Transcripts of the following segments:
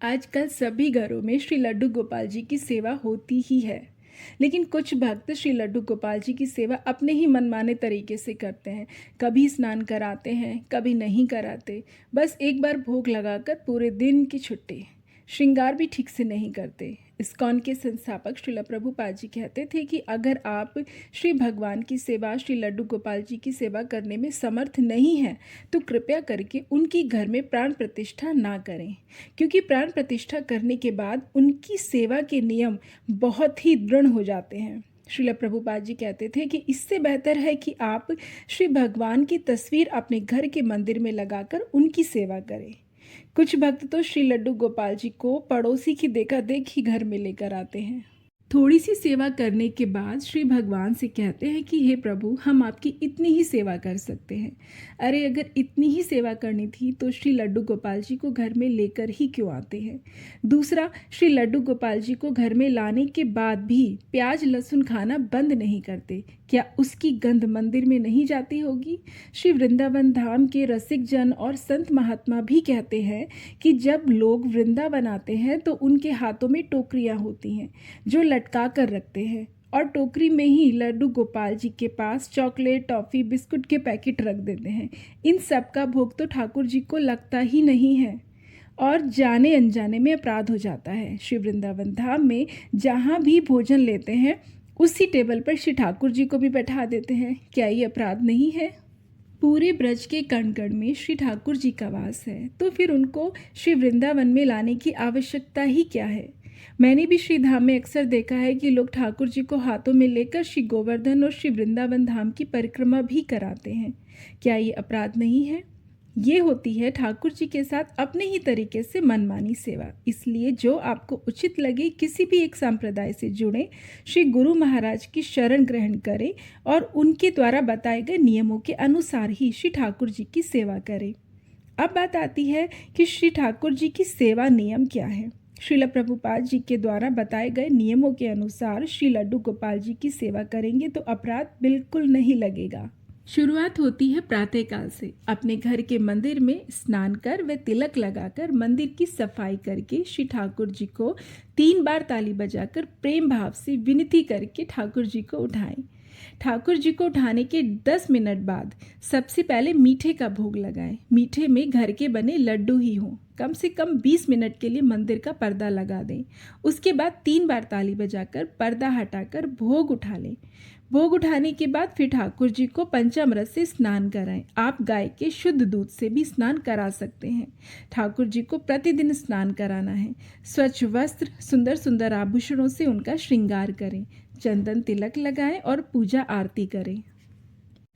आजकल सभी घरों में श्री लड्डू गोपाल जी की सेवा होती ही है। लेकिन कुछ भक्त श्री लड्डू गोपाल जी की सेवा अपने ही मनमाने तरीके से करते हैं। कभी स्नान कराते हैं, कभी नहीं कराते। बस एक बार भोग लगाकर पूरे दिन की छुट्टी। श्रृंगार भी ठीक से नहीं करते। इस्कॉन के संस्थापक श्रील प्रभुपाद जी कहते थे कि अगर आप श्री भगवान की सेवा, श्री लड्डू गोपाल जी की सेवा करने में समर्थ नहीं हैं तो कृपया करके उनकी घर में प्राण प्रतिष्ठा ना करें, क्योंकि प्राण प्रतिष्ठा करने के बाद उनकी सेवा के नियम बहुत ही दृढ़ हो जाते हैं। श्रील प्रभुपाद जी कहते थे कि इससे बेहतर है कि आप श्री भगवान की तस्वीर अपने घर के मंदिर में लगाकर उनकी सेवा करें। कुछ भक्त तो श्री लड्डू गोपाल जी को पड़ोसी की देखा देखी घर में लेकर आते हैं। थोड़ी सी सेवा करने के बाद श्री भगवान से कहते हैं कि हे प्रभु, हम आपकी इतनी ही सेवा कर सकते हैं। अरे अगर इतनी ही सेवा करनी थी तो श्री लड्डू गोपाल जी को घर में लेकर ही क्यों आते हैं। दूसरा, श्री लड्डू गोपाल जी को घर में लाने के बाद भी प्याज लहसुन खाना बंद नहीं करते। क्या उसकी गंध मंदिर में नहीं जाती होगी। श्री वृंदावन धाम के रसिक जन और संत महात्मा भी कहते हैं कि जब लोग वृंदावन आते हैं तो उनके हाथों में टोकरियाँ होती हैं जो लटका कर रखते हैं, और टोकरी में ही लड्डू गोपाल जी के पास चॉकलेट, टॉफ़ी, बिस्कुट के पैकेट रख देते हैं। इन सब का भोग तो ठाकुर जी को लगता ही नहीं है और जाने अनजाने में अपराध हो जाता है। श्री वृंदावन धाम में जहाँ भी भोजन लेते हैं उसी टेबल पर श्री ठाकुर जी को भी बैठा देते हैं। क्या ये अपराध नहीं है। पूरे ब्रज के कण कण में श्री ठाकुर जी का वास है, तो फिर उनको श्री वृंदावन में लाने की आवश्यकता ही क्या है। मैंने भी श्री धाम में अक्सर देखा है कि लोग ठाकुर जी को हाथों में लेकर श्री गोवर्धन और श्री वृंदावन धाम की परिक्रमा भी कराते हैं। क्या ये अपराध नहीं है। ये होती है ठाकुर जी के साथ अपने ही तरीके से मनमानी सेवा। इसलिए जो आपको उचित लगे किसी भी एक संप्रदाय से जुड़ें, श्री गुरु महाराज की शरण ग्रहण करें और उनके द्वारा बताए गए नियमों के अनुसार ही श्री ठाकुर जी की सेवा करें। अब बात आती है कि श्री ठाकुर जी की सेवा नियम क्या है। श्रील प्रभुपाद जी के द्वारा बताए गए नियमों के अनुसार श्री लड्डू गोपाल जी की सेवा करेंगे तो अपराध बिल्कुल नहीं लगेगा। शुरुआत होती है प्रातःकाल से। अपने घर के मंदिर में स्नान कर व तिलक लगाकर मंदिर की सफाई करके श्री ठाकुर जी को 3 बार ताली बजाकर प्रेम भाव से विनती करके ठाकुर जी को उठाएं। ठाकुर जी को उठाने के 10 मिनट बाद सबसे पहले मीठे का भोग लगाएं। मीठे में घर के बने लड्डू ही हों। कम से कम 20 मिनट के लिए मंदिर का पर्दा लगा दें। उसके बाद 3 बार ताली बजाकर पर्दा हटाकर भोग उठा लें। भोग उठाने के बाद फिर ठाकुर जी को पंचामृत से स्नान कराएं। आप गाय के शुद्ध दूध से भी स्नान करा सकते हैं। ठाकुर जी को प्रतिदिन स्नान कराना है। स्वच्छ वस्त्र, सुंदर सुंदर आभूषणों से उनका श्रृंगार करें। चंदन तिलक लगाएं और पूजा आरती करें।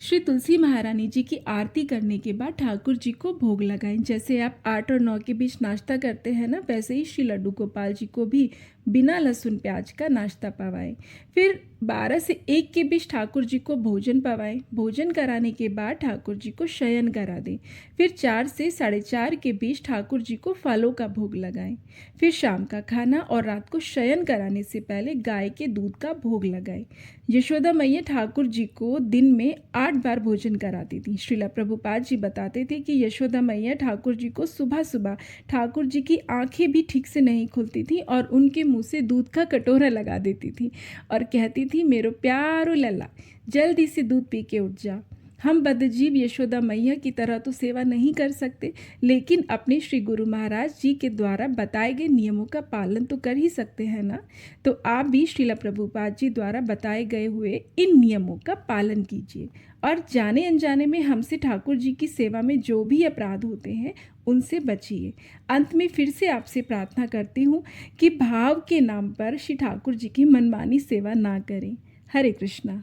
श्री तुलसी महारानी जी की आरती करने के बाद ठाकुर जी को भोग लगाएं। जैसे आप 8 और 9 के बीच नाश्ता करते हैं ना, वैसे ही श्री लड्डू गोपाल जी को भी बिना लहसुन प्याज का नाश्ता पवाएं। फिर 12 से 1 के बीच ठाकुर जी को भोजन पवाएं। भोजन कराने के बाद ठाकुर जी को शयन करा दें। फिर 4 से 4:30 के बीच ठाकुर जी को फलों का भोग लगाएं। फिर शाम का खाना और रात को शयन कराने से पहले गाय के दूध का भोग लगाएं। यशोदा मैया ठाकुर जी को दिन में 8 बार भोजन कराती थी। श्रील प्रभुपाद जी बताते थे कि यशोदा मैया ठाकुर जी को सुबह सुबह ठाकुर जी की आंखें भी ठीक से नहीं खुलती थी और उनके मुंह से दूध का कटोरा लगा देती थी और कहती थी, मेरो प्यारो लल्ला, जल्दी से दूध पी के उठ जा। हम बद्धजीव यशोदा मैया की तरह तो सेवा नहीं कर सकते, लेकिन अपने श्री गुरु महाराज जी के द्वारा बताए गए नियमों का पालन तो कर ही सकते हैं ना। तो आप भी श्रील प्रभुपाद जी द्वारा बताए गए हुए इन नियमों का पालन कीजिए और जाने अनजाने में हमसे ठाकुर जी की सेवा में जो भी अपराध होते हैं उनसे बचिए। अंत में फिर से आपसे प्रार्थना करती हूँ कि भाव के नाम पर श्री ठाकुर जी की मनमानी सेवा ना करें। हरे कृष्णा।